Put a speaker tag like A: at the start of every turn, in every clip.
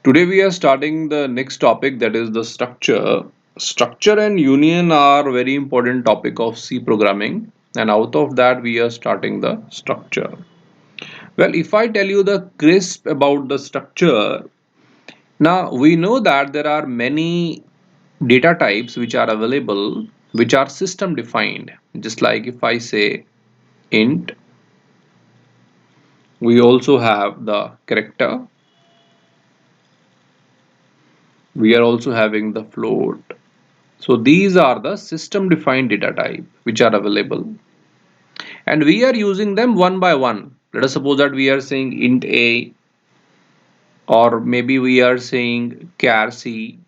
A: Today we are starting the next topic, that is the structure. Structure and union are very important topic of C programming, and out of that we are starting the structure. Well, if I tell you the crisp about the structure, now we know that there are many data types which are available which are system defined. Just like if I say int, we also have the character, we are also having the float. So these are the system defined data type which are available, and we are using them one by one. Let us suppose that we are saying int a, or maybe we are saying char c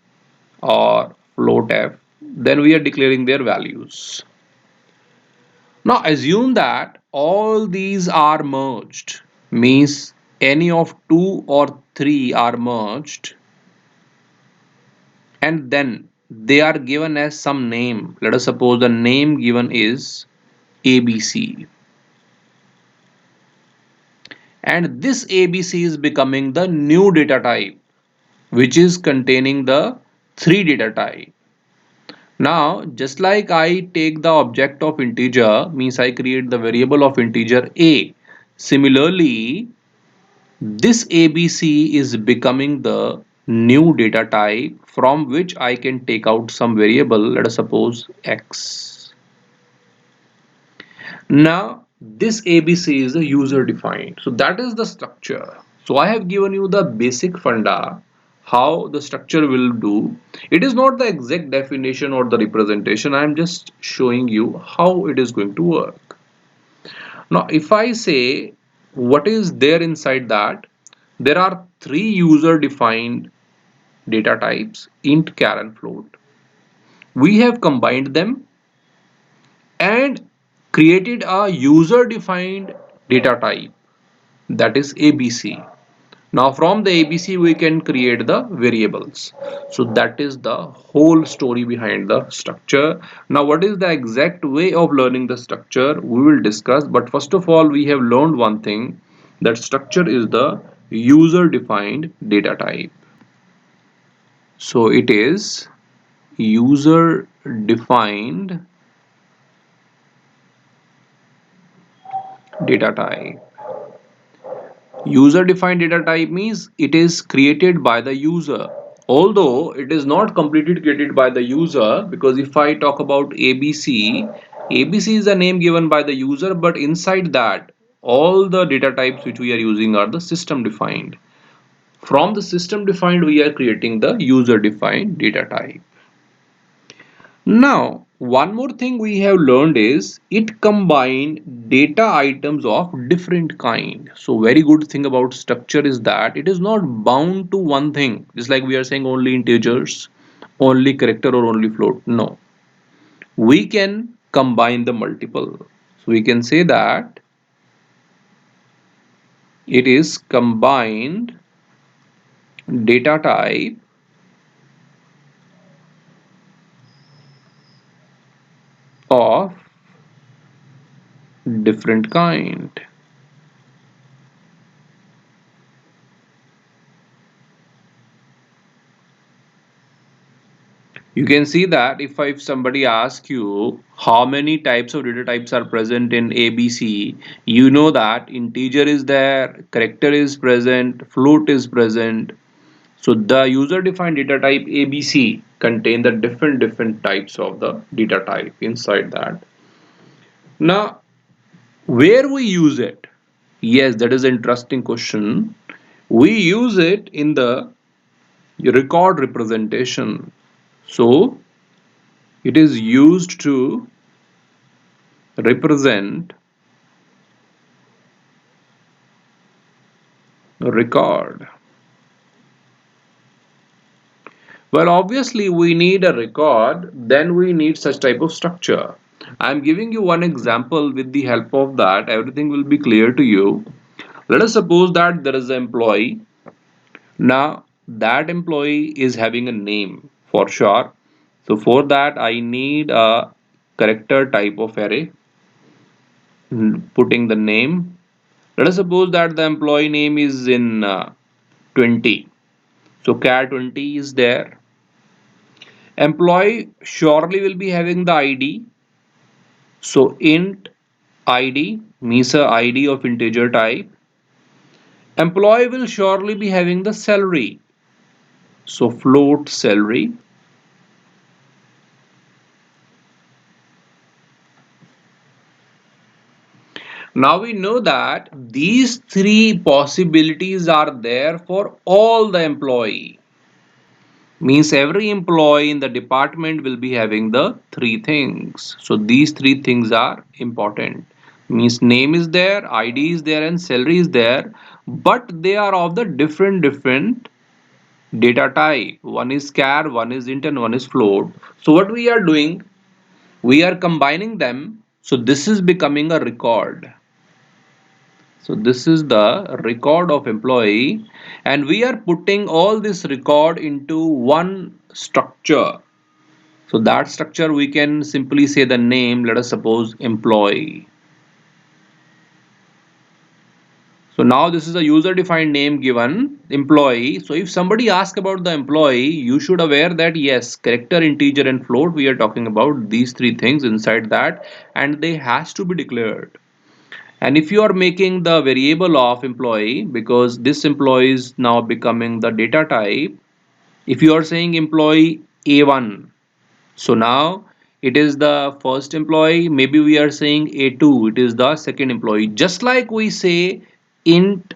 A: or float f, then we are declaring their values. Now assume that all these are merged, means any of two or three are merged, and then they are given as some name. Let us suppose the name given is ABC, and this ABC is becoming the new data type which is containing the three data type. Now just like I take the object of integer, means I create the variable of integer a, similarly this ABC is becoming the new data type from which I can take out some variable, let us suppose x. Now this ABC is a user defined, so that is the structure. So I have given you the basic funda how the structure will do. It is not the exact definition or the representation, I am just showing you how it is going to work. Now if I say what is there inside that, there are three user defined data types, int, char and float. We have combined them and created a user defined data type, that is ABC. Now from the ABC we can create the variables. So that is the whole story behind the structure. Now what is the exact way of learning the structure we will discuss, but first of all we have learned one thing, that structure is the user defined data type. So it is user defined data type. User defined data type means it is created by the user, although it is not completely created by the user, because if I talk about ABC is a name given by the user, but inside that all the data types which we are using are the system defined. From the system defined we are creating the user defined data type. Now, one more thing we have learned is it combine data items of different kind. So very good thing about structure is that it is not bound to one thing. Just like we are saying only integers, only character or only float. No, we can combine the multiple. So we can say that it is combined data type of different kind. You can see that if somebody asks you how many types of data types are present in ABC, you know that integer is there, character is present, float is present. So the user defined data type ABC contain the different types of the data type inside that. Now where we use it? Yes, that is an interesting question. We use it in the record representation. So it is used to represent record. Well, obviously we need a record, then we need such type of structure. I am giving you one example. With the help of that everything will be clear to you. Let us suppose that there is an employee. Now that employee is having a name for sure. So for that I need a character type of array, putting the name. Let us suppose that the employee name is in 20. So char 20 is there. Employee surely will be having the ID. So int id means a id of integer type. Employee will surely be having the salary. So float salary. Now we know that these three possibilities are there for all the employee. Means every employee in the department will be having the three things. So these three things are important. Means name is there, ID is there, and salary is there, but they are of the different data type. One is char, one is int, and one is float. So what we are doing, we are combining them. So this is becoming a record. So this is the record of employee, and we are putting all this record into one structure. So that structure we can simply say the name, let us suppose employee. So now this is a user defined name given employee. So if somebody asks about the employee, you should aware that yes, character, integer and float, we are talking about these three things inside that, and they has to be declared. And if you are making the variable of employee, because this employee is now becoming the data type, if you are saying employee A1, so now it is the first employee, maybe we are saying A2, it is the second employee. Just like we say int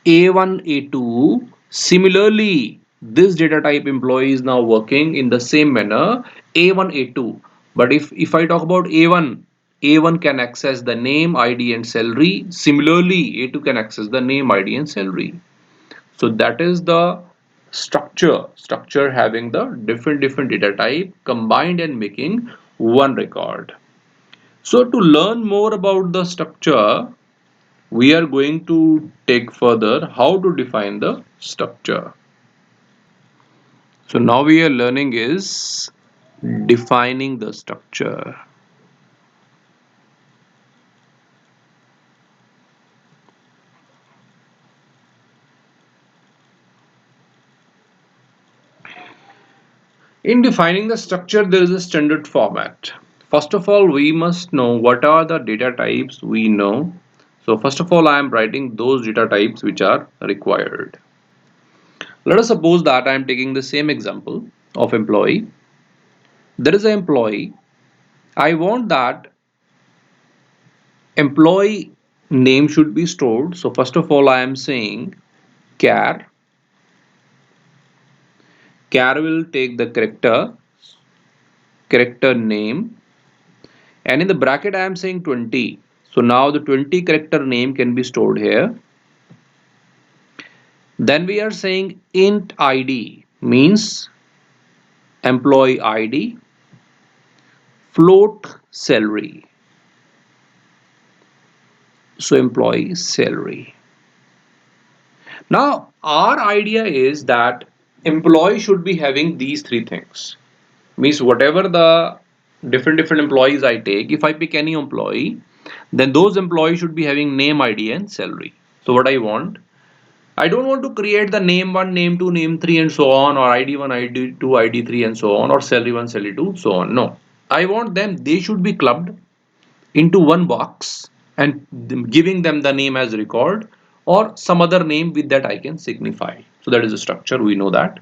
A: A1, A2, similarly, this data type employee is now working in the same manner A1, A2. But if I talk about A1, A1 can access the name, ID and salary. Similarly, A2 can access the name, ID and salary. So that is the structure having the different data type combined and making one record. So to learn more about the structure, we are going to take further how to define the structure. So now we are learning is defining the structure. In defining the structure, there is a standard format. First of all, we must know what are the data types we know. So first of all, I am writing those data types which are required. Let us suppose that I am taking the same example of employee. There is an employee. I want that employee name should be stored. So first of all, I am saying char. Char will take the character name, and in the bracket I am saying 20. So now the 20 character name can be stored here. Then we are saying int id means employee id, float salary. So employee salary. Now our idea is that employee should be having these three things. Means whatever the different employees I take, if I pick any employee, then those employees should be having name, ID and salary. So what I don't want to create the name 1, name 2, name 3 and so on, or ID 1, ID 2, ID 3 and so on, or salary 1, salary 2, so on. No, I want them, they should be clubbed into one box and giving them the name as record or some other name with that I can signify. So that is the structure, we know that.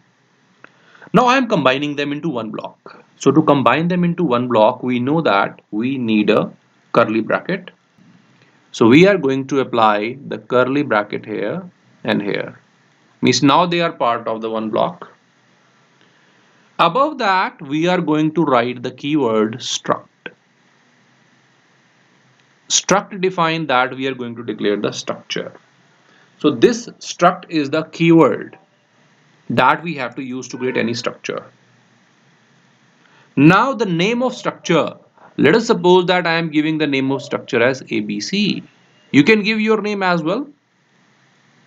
A: Now I am combining them into one block. So to combine them into one block, we know that we need a curly bracket. So we are going to apply the curly bracket here and here. Means now they are part of the one block. Above that, we are going to write the keyword struct. Struct define that we are going to declare the structure. So this struct is the keyword that we have to use to create any structure. Now the name of structure, let us suppose that I am giving the name of structure as ABC. You can give your name as well.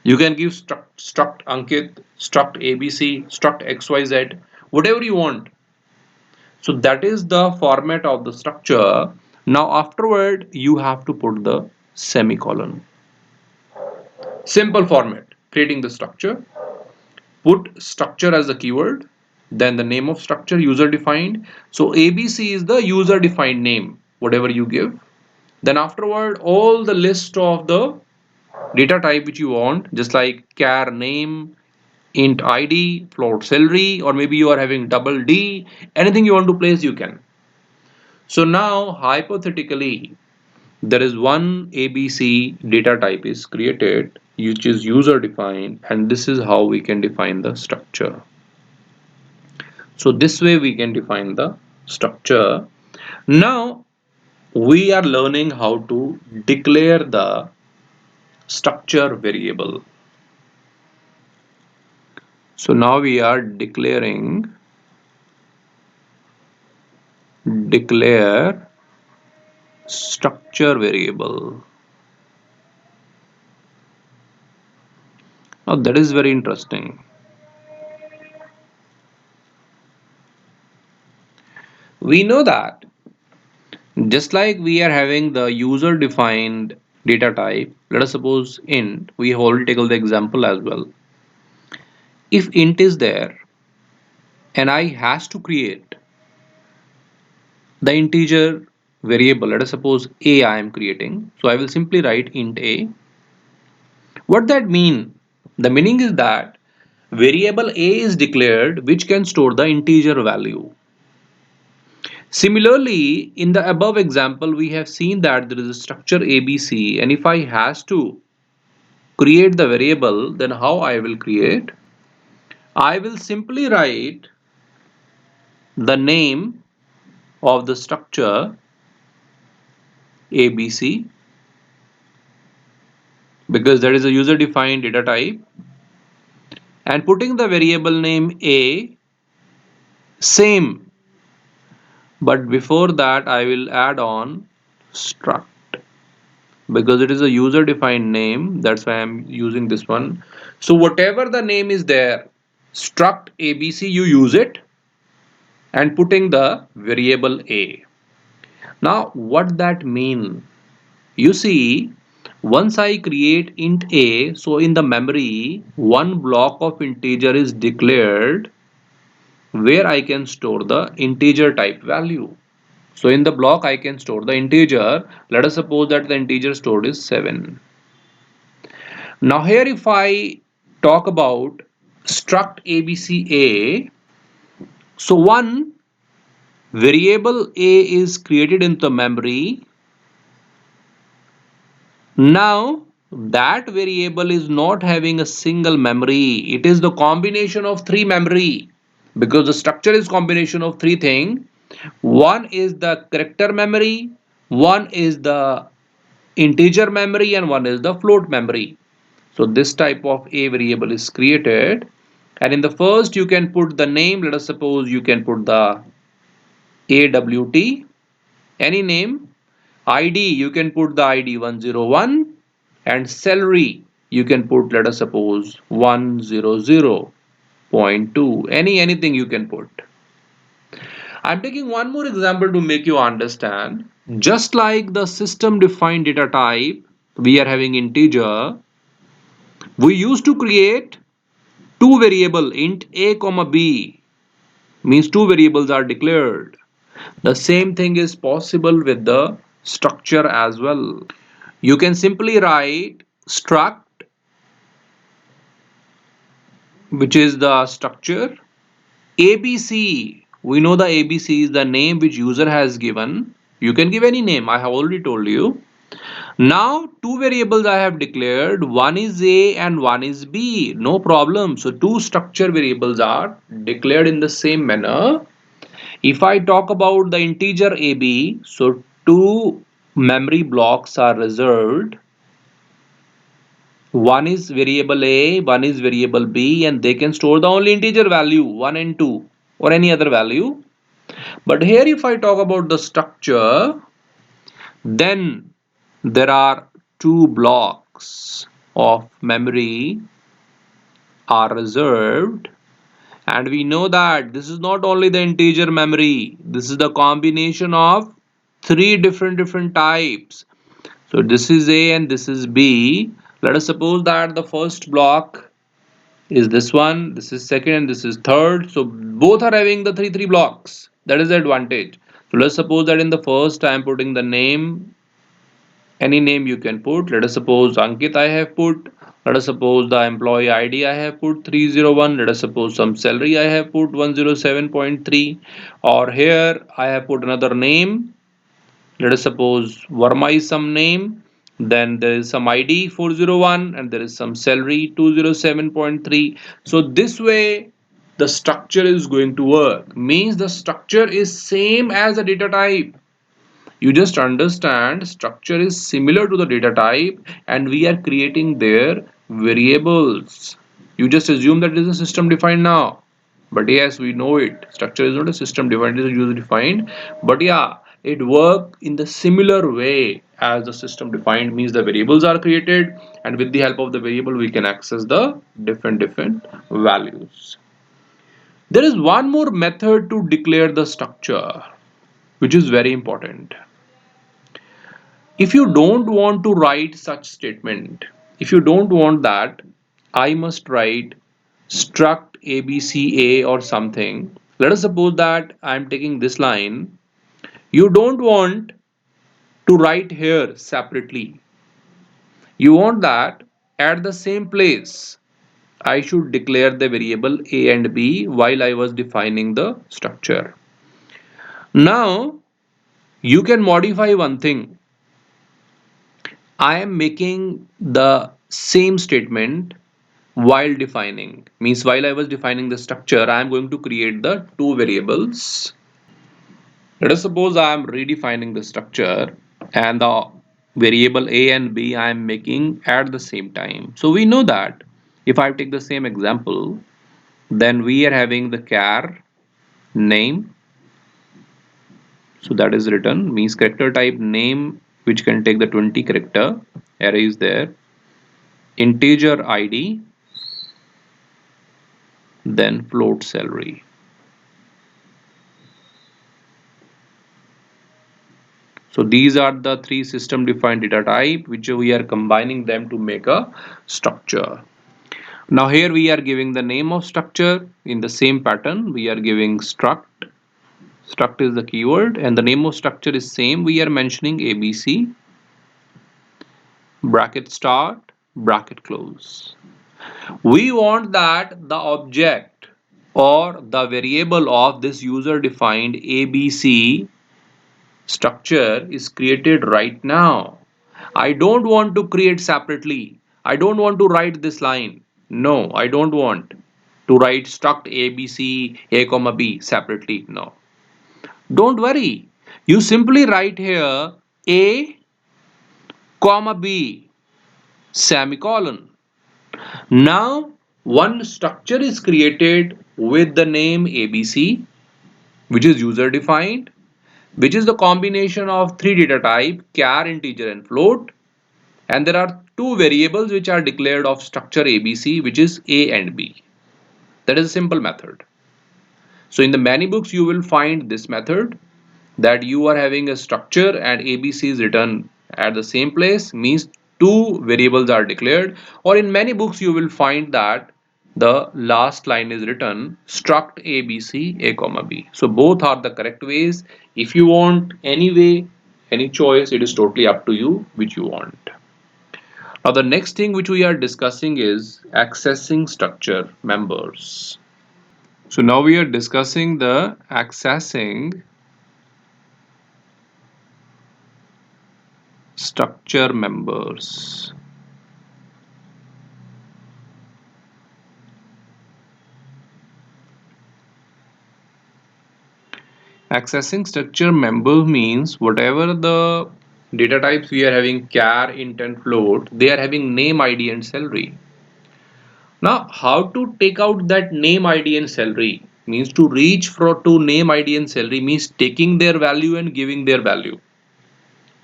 A: You can give struct Ankit, struct ABC, struct XYZ, whatever you want. So that is the format of the structure. Now afterward, you have to put the semicolon. Simple format, creating the structure. put structure as the keyword, then the name of structure user defined. So ABC is the user defined name, whatever you give. Then afterward, all the list of the data type which you want, just like char name, int id, float salary, or maybe you are having double D, anything you want to place you can. So now hypothetically, there is one ABC data type is created which is user defined, and this is how we can define the structure. So this way we can define the structure. Now we are learning how to declare the structure variable. So now we are declare structure variable. Now that is very interesting. We know that just like we are having the user defined data type, let us suppose int, we have already taken the example as well. If int is there and I has to create the integer variable, let us suppose a I am creating, so I will simply write int a. What that mean? The meaning is that variable a is declared which can store the integer value. Similarly, in the above example, we have seen that there is a structure ABC, and if I has to create the variable, then how I will create? I will simply write the name of the structure ABC because that is a user defined data type, and putting the variable name A same, but before that I will add on struct because it is a user defined name, that's why I'm using this one. So whatever the name is there, struct ABC, you use it and putting the variable A. Now what that mean? You see, once I create int A, so in the memory one block of integer is declared where I can store the integer type value. So in the block I can store the integer. Let us suppose that the integer stored is 7. Now here if I talk about struct abca, so one variable a is created in the memory. Now that variable is not having a single memory, it is the combination of three memory because the structure is combination of three things. One is the character memory, one is the integer memory, and one is the float memory. So this type of a variable is created, and in the first you can put the name. Let us suppose you can put the AWT, any name. ID you can put the ID 101, and salary you can put, let us suppose 100.2, anything you can put. I'm taking one more example to make you understand. Just like the system defined data type, we are having integer. We used to create two variable int a comma b, means two variables are declared. The same thing is possible with the structure as well. You can simply write struct, which is the structure. ABC, we know the ABC is the name which user has given. You can give any name, I have already told you. Now two variables I have declared, one is A and one is B, no problem. So two structure variables are declared in the same manner. If I talk about the integer AB, so two memory blocks are reserved. One is variable A, one is variable B, and they can store the only integer value 1 and 2 or any other value. But here if I talk about the structure, then there are two blocks of memory are reserved, and we know that this is not only the integer memory, this is the combination of three different types. So this is A and this is B. Let us suppose that the first block is this one, this is second, and this is third. So both are having the three blocks. That is the advantage. So let's suppose that in the first I am putting the name, any name you can put. Let us suppose Ankit I have put. Let us suppose the employee ID I have put 301. Let us suppose some salary I have put 107.3. Or here I have put another name. Let us suppose Verma is some name. Then there is some ID 401 and there is some salary 207.3. So this way the structure is going to work. Means the structure is same as the data type. You just understand structure is similar to the data type and we are creating their variables. You just assume that it is a system defined now. But yes, we know it. Structure is not a system defined, it is a user defined. But yeah, it works in the similar way as the system defined, means the variables are created and with the help of the variable we can access the different values. There is one more method to declare the structure which is very important. If you don't want to write such statement, if you don't want that I must write struct abca or something, let us suppose that I am taking this line, you don't want to write here separately, you want that at the same place I should declare the variable a and b while I was defining the structure. Now you can modify one thing. I am making the same statement while defining, means while I was defining the structure I am going to create the two variables. Let us suppose I am redefining the structure and the variable a and b I am making at the same time. So we know that if I take the same example, then we are having the char name, so that is written, means character type name which can take the 20 character, array is there, integer id, then float salary. So these are the three system defined data type which we are combining them to make a structure. Now here we are giving the name of structure in the same pattern. We are giving struct. Struct is the keyword and the name of structure is same. We are mentioning ABC, bracket start, bracket close. We want that the object or the variable of this user defined ABC structure is created right now. I don't want to create separately. I don't want to write this line. No, I don't want to write struct ABC A comma B separately. No. Don't worry. You simply write here A comma B semicolon. Now one structure is created with the name ABC, which is user defined, which is the combination of three data type char, integer and float, and there are two variables which are declared of structure ABC, which is a and b. That is a simple method. So in the many books you will find this method, that you are having a structure and ABC is written at the same place, means two variables are declared, or in many books you will find that the last line is written struct ABC A comma B. So both are the correct ways. If you want any way, any choice, it is totally up to you which you want. Now the next thing which we are discussing is accessing structure members. So now we are discussing the accessing structure members. Accessing structure member means whatever the data types we are having char, int and float, they are having name, ID and salary. Now how to take out that name, ID and salary means to reach to name, ID and salary means taking their value and giving their value.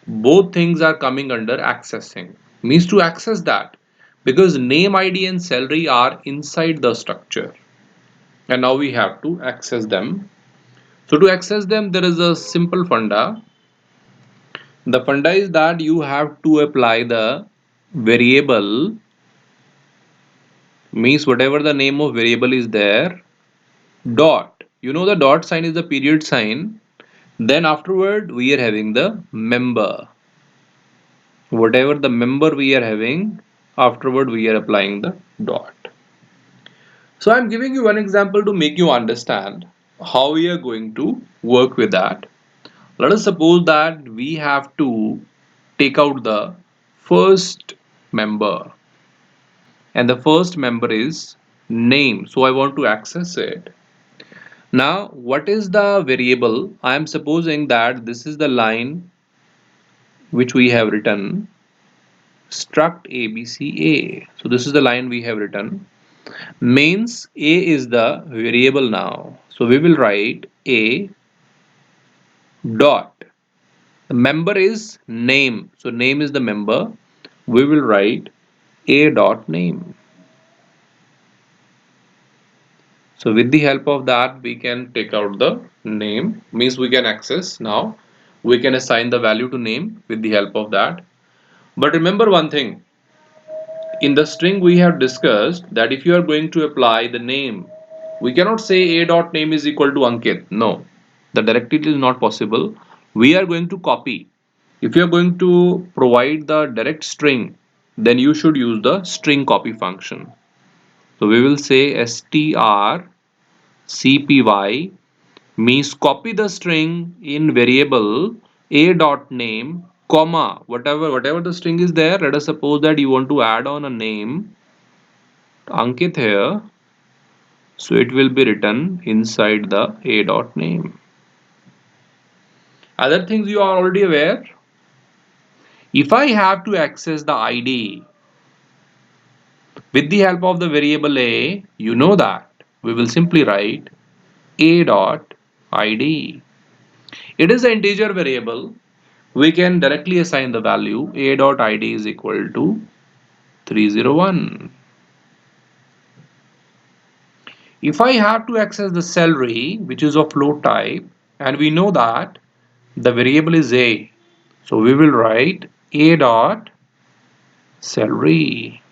A: Both things are coming under accessing, means to access that, because name, ID and salary are inside the structure and now we have to access them. So to access them there is a simple funda. The funda is that you have to apply the variable means whatever the name of variable is there, dot, you know the dot sign is the period sign, then afterward we are having the member, whatever the member we are having, afterward we are applying the dot. So I'm giving you one example to make you understand how we are going to work with that. Let us suppose that we have to take out the first member, and the first member is name, so I want to access it. Now what is the variable? I am supposing that this is the line which we have written, struct abca. So this is the line we have written, means a is the variable. Now so we will write a dot, the member is name, so name is the member, we will write a dot name. So with the help of that we can take out the name, means we can access. Now we can assign the value to name with the help of that. But remember one thing, in the string we have discussed that if you are going to apply the name, we cannot say a dot name is equal to Ankit. No, the directly is not possible. We are going to copy. If you are going to provide the direct string, then you should use the string copy function. So we will say strcpy means copy the string in variable a dot name, comma, whatever the string is there. Let us suppose that you want to add on a name Ankit here, so it will be written inside the a dot name. Other things you are already aware. If I have to access the ID with the help of the variable a, you know that we will simply write a dot id. It is an integer variable. We can directly assign the value a dot id is equal to 301. If I have to access the salary, which is of float type, and we know that the variable is a, so we will write a dot salary,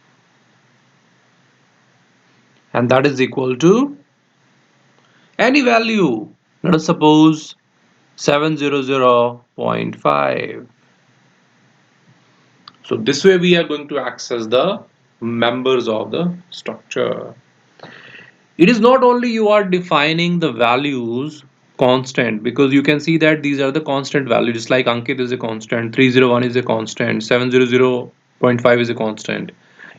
A: and that is equal to any value. Let us suppose 700.5. So this way we are going to access the members of the structure. It is not only you are defining the values constant, because you can see that these are the constant values, just like Ankit is a constant, 301 is a constant, 700.5 is a constant.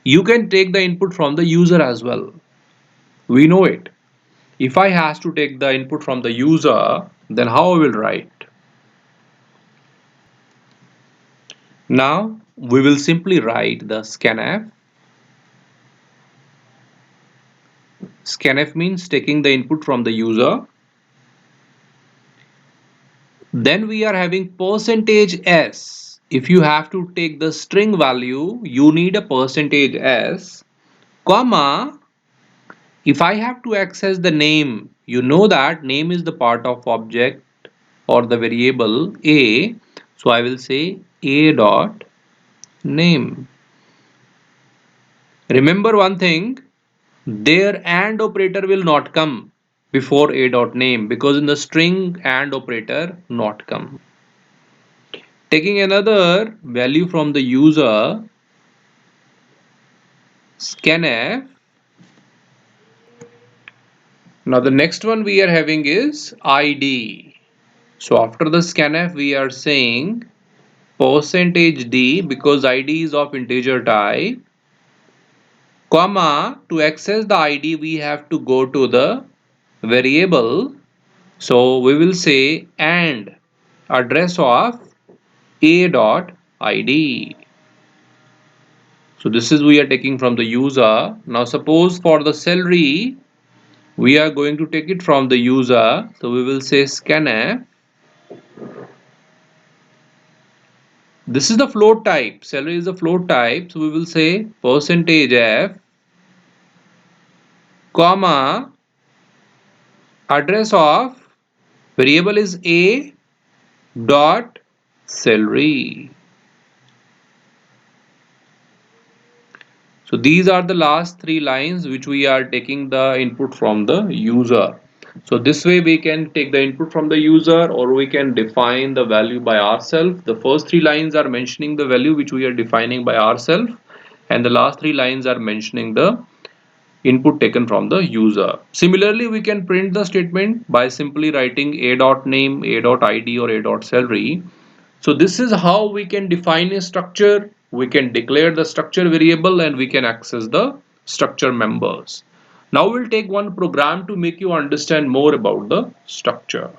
A: You can take the input from the user as well. We know it. If I has to take the input from the user, then how I will write? Now we will simply write the scanf. Scanf means taking the input from the user. Then we are having percentage s. If you have to take the string value, you need a percentage s, comma. If I have to access the name, you know that name is the part of object or the variable a, so I will say a dot name. Remember one thing, their AND operator will not come before a dot name, because in the string AND operator not come. Taking another value from the user, scanf. Now the next one we are having is ID. So after the scanf we are saying percentage %d, because ID is of integer type, comma, to access the ID we have to go to the variable, so we will say and address of a dot id. So this is we are taking from the user. Now suppose for the salary we are going to take it from the user, so we will say scanf. This is the float type, salary is the float type, so we will say percentage %f, comma, address of variable is a dot salary. So these are the last three lines which we are taking the input from the user. So this way we can take the input from the user, or we can define the value by ourselves. The first three lines are mentioning the value which we are defining by ourselves, and the last three lines are mentioning the input taken from the user. Similarly, we can print the statement by simply writing a.name, a.id or a.salary. So this is how we can define a structure. We can declare the structure variable and we can access the structure members. Now we'll take one program to make you understand more about the structure.